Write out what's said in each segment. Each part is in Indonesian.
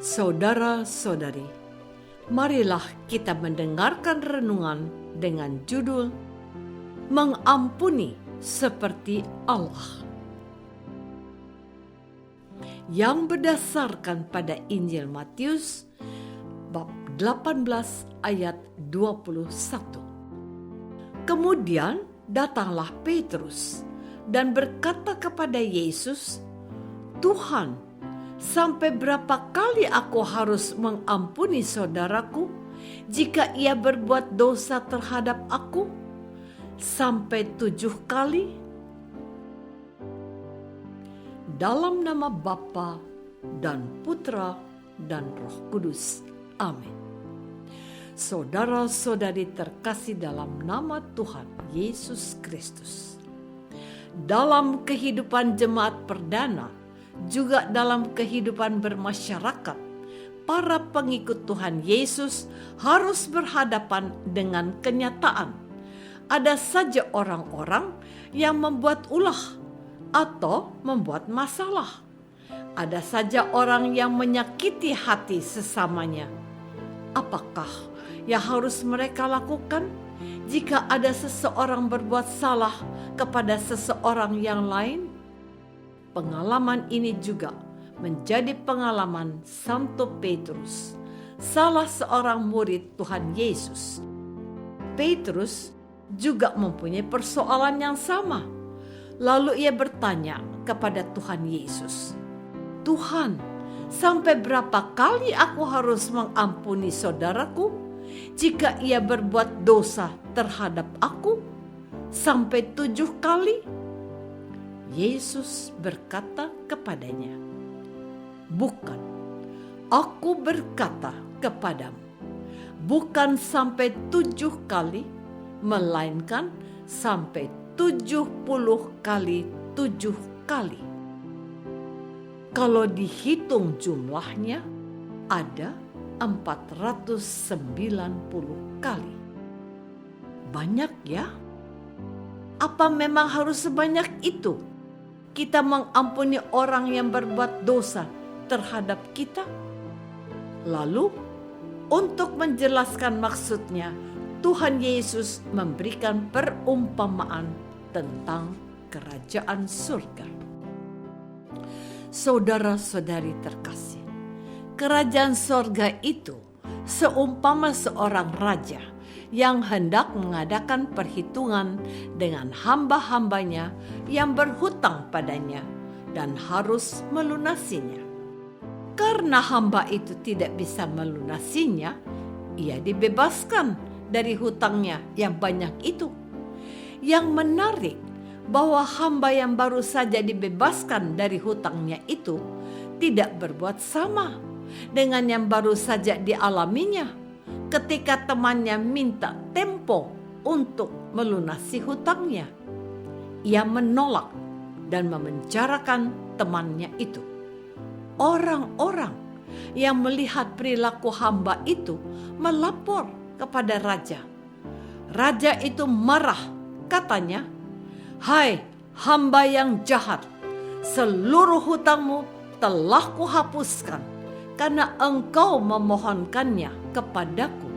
Saudara-saudari, marilah kita mendengarkan renungan dengan judul Mengampuni seperti Allah, yang berdasarkan pada Injil Matius bab 18 ayat 21. Kemudian datanglah Petrus dan berkata kepada Yesus, "Tuhan, sampai berapa kali aku harus mengampuni saudaraku jika ia berbuat dosa terhadap aku? Sampai 7 kali?" Dalam nama Bapa dan Putra dan Roh Kudus. Amin. Saudara-saudari terkasih dalam nama Tuhan Yesus Kristus, dalam kehidupan jemaat perdana, juga dalam kehidupan bermasyarakat, para pengikut Tuhan Yesus harus berhadapan dengan kenyataan. Ada saja orang-orang yang membuat ulah atau membuat masalah. Ada saja orang yang menyakiti hati sesamanya. Apakah yang harus mereka lakukan jika ada seseorang berbuat salah kepada seseorang yang lain? Pengalaman ini juga menjadi pengalaman Santo Petrus, salah seorang murid Tuhan Yesus. Petrus juga mempunyai persoalan yang sama. Lalu ia bertanya kepada Tuhan Yesus, "Tuhan, sampai berapa kali aku harus mengampuni saudaraku jika ia berbuat dosa terhadap aku? Sampai 7 kali?" Yesus berkata kepadanya, "Bukan, aku berkata kepadamu, bukan sampai 7 kali, melainkan sampai 70 kali 7 kali. Kalau dihitung jumlahnya, ada 490 kali. Banyak ya? Apa memang harus sebanyak itu kita mengampuni orang yang berbuat dosa terhadap kita?" Lalu, untuk menjelaskan maksudnya, Tuhan Yesus memberikan perumpamaan tentang kerajaan surga. Saudara-saudari terkasih, kerajaan surga itu seumpama seorang raja yang hendak mengadakan perhitungan dengan hamba-hambanya yang berhutang padanya dan harus melunasinya. Karena hamba itu tidak bisa melunasinya, ia dibebaskan dari hutangnya yang banyak itu. Yang menarik bahwa hamba yang baru saja dibebaskan dari hutangnya itu tidak berbuat sama dengan yang baru saja dialaminya ketika temannya minta tempo untuk melunasi hutangnya. Ia menolak dan memenjarakan temannya itu. Orang-orang yang melihat perilaku hamba itu melapor kepada raja. Raja itu marah, katanya, "Hai hamba yang jahat, seluruh hutangmu telah kuhapuskan karena engkau memohonkannya kepadaku.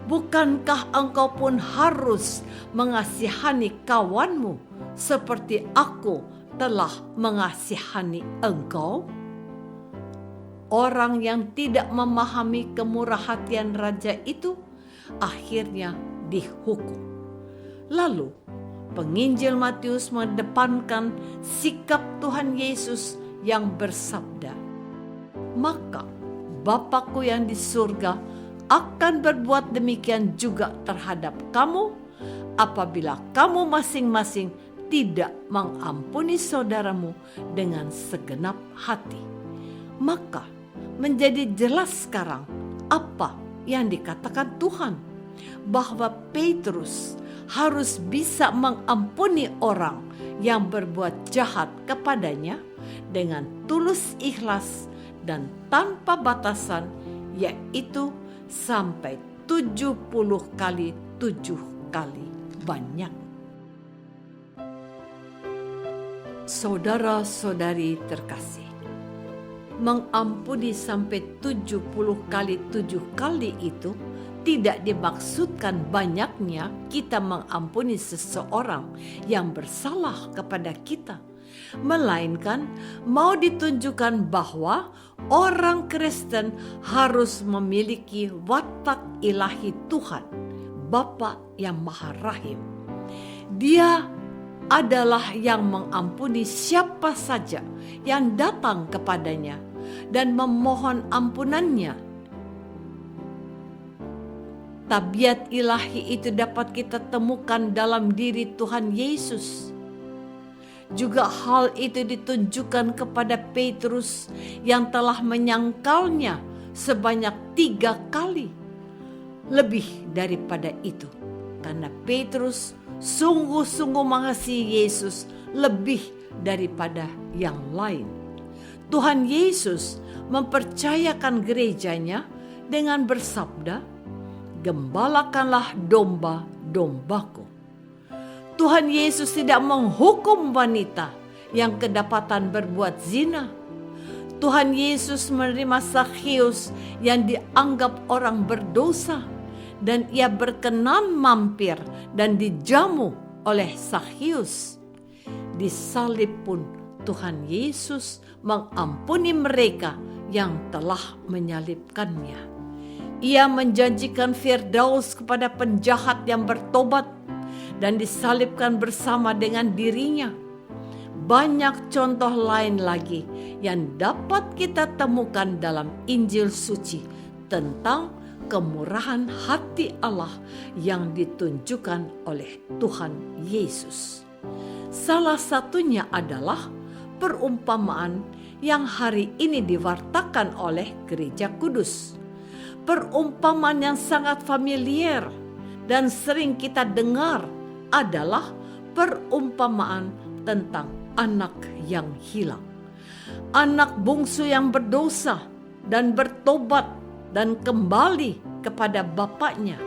Bukankah engkau pun harus mengasihani kawanmu seperti aku telah mengasihani engkau?" Orang yang tidak memahami kemurah hatian raja itu akhirnya dihukum. Lalu penginjil Matius mengedepankan sikap Tuhan Yesus yang bersabda, "Maka Bapa-Ku yang di surga akan berbuat demikian juga terhadap kamu apabila kamu masing-masing tidak mengampuni saudaramu dengan segenap hati." Maka menjadi jelas sekarang apa yang dikatakan Tuhan, bahwa Petrus harus bisa mengampuni orang yang berbuat jahat kepadanya dengan tulus ikhlas dan tanpa batasan, yaitu sampai 70 kali 7 kali banyak. Saudara-saudari terkasih, Mengampuni sampai 70 kali 7 kali itu tidak dimaksudkan banyaknya kita mengampuni seseorang yang bersalah kepada kita, melainkan mau ditunjukkan bahwa orang Kristen harus memiliki watak ilahi Tuhan, Bapa yang Maha Rahim. Dia adalah yang mengampuni siapa saja yang datang kepadanya dan memohon ampunannya. Tabiat ilahi itu dapat kita temukan dalam diri Tuhan Yesus. Juga hal itu ditunjukkan kepada Petrus yang telah menyangkalnya sebanyak 3 kali. Lebih daripada itu, karena Petrus sungguh-sungguh mengasihi Yesus lebih daripada yang lain. Tuhan Yesus mempercayakan gerejanya dengan bersabda, "Gembalakanlah domba-dombaku." Tuhan Yesus tidak menghukum wanita yang kedapatan berbuat zina. Tuhan Yesus menerima Zakheus yang dianggap orang berdosa, dan ia berkenan mampir dan dijamu oleh Zakheus. Disalib pun Tuhan Yesus mengampuni mereka yang telah menyalibkannya. Ia menjanjikan Firdaus kepada penjahat yang bertobat dan disalibkan bersama dengan dirinya. Banyak contoh lain lagi yang dapat kita temukan dalam Injil suci tentang kemurahan hati Allah yang ditunjukkan oleh Tuhan Yesus. Salah satunya adalah perumpamaan yang hari ini diwartakan oleh Gereja Kudus. Perumpamaan yang sangat familiar dan sering kita dengar adalah perumpamaan tentang anak yang hilang. Anak bungsu yang berdosa dan bertobat dan kembali kepada bapaknya.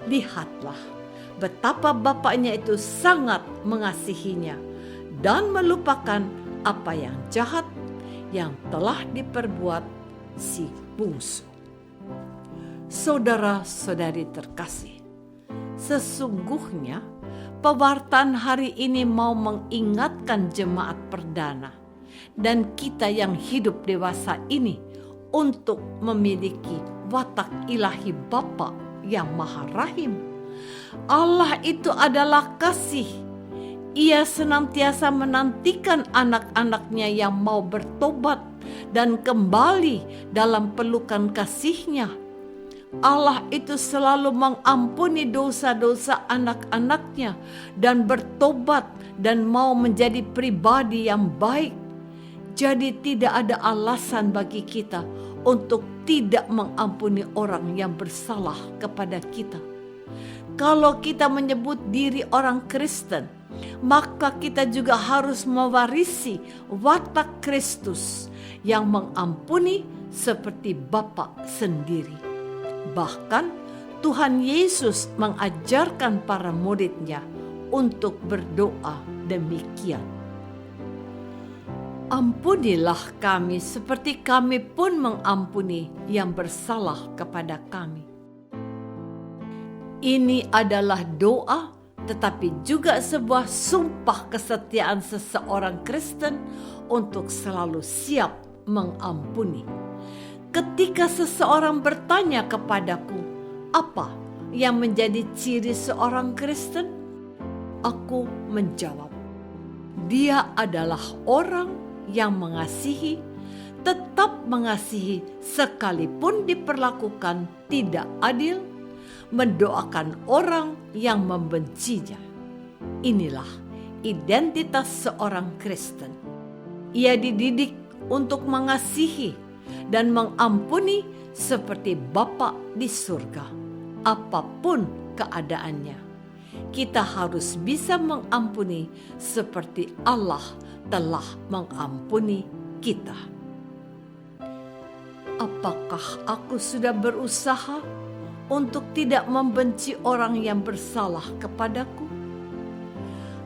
Lihatlah betapa bapaknya itu sangat mengasihinya dan melupakan apa yang jahat yang telah diperbuat si bungsu. Saudara-saudari terkasih, sesungguhnya pewartaan hari ini mau mengingatkan jemaat perdana dan kita yang hidup dewasa ini untuk memiliki watak ilahi Bapa yang Maha Rahim. Allah itu adalah kasih. Ia senantiasa menantikan anak-anaknya yang mau bertobat dan kembali dalam pelukan kasih-Nya. Allah itu selalu mengampuni dosa-dosa anak-anaknya dan bertobat dan mau menjadi pribadi yang baik. Jadi tidak ada alasan bagi kita untuk tidak mengampuni orang yang bersalah kepada kita. Kalau kita menyebut diri orang Kristen, maka kita juga harus mewarisi watak Kristus yang mengampuni seperti Bapa sendiri. Bahkan Tuhan Yesus mengajarkan para murid-Nya untuk berdoa demikian. Ampunilah kami seperti kami pun mengampuni yang bersalah kepada kami. Ini adalah doa, tetapi juga sebuah sumpah kesetiaan seseorang Kristen untuk selalu siap mengampuni. Ketika seseorang bertanya kepadaku, apa yang menjadi ciri seorang Kristen? Aku menjawab, dia adalah orang yang mengasihi, tetap mengasihi sekalipun diperlakukan tidak adil, mendoakan orang yang membencinya. Inilah identitas seorang Kristen. Ia dididik untuk mengasihi dan mengampuni seperti Bapa di surga, apapun keadaannya. Kita harus bisa mengampuni seperti Allah telah mengampuni kita. Apakah aku sudah berusaha untuk tidak membenci orang yang bersalah kepadaku?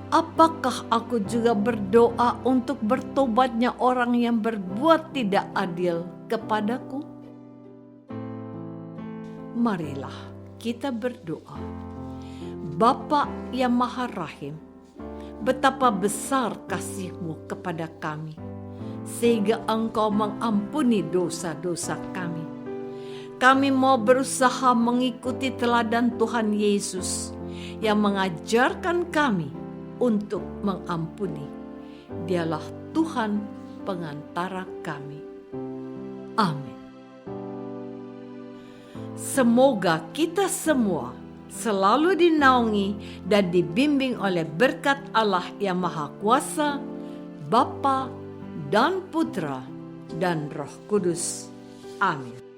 apakah aku juga berdoa untuk bertobatnya orang yang berbuat tidak adil kepadaku? Marilah kita berdoa. Bapa yang Maha Rahim, betapa besar kasih-Mu kepada kami, sehingga Engkau mengampuni dosa-dosa kami. Kami mau berusaha mengikuti teladan Tuhan Yesus yang mengajarkan kami untuk mengampuni. Dialah Tuhan pengantara kami. Amin. Semoga kita semua selalu dinaungi dan dibimbing oleh berkat Allah yang Maha Kuasa, Bapa dan Putra dan Roh Kudus. Amin.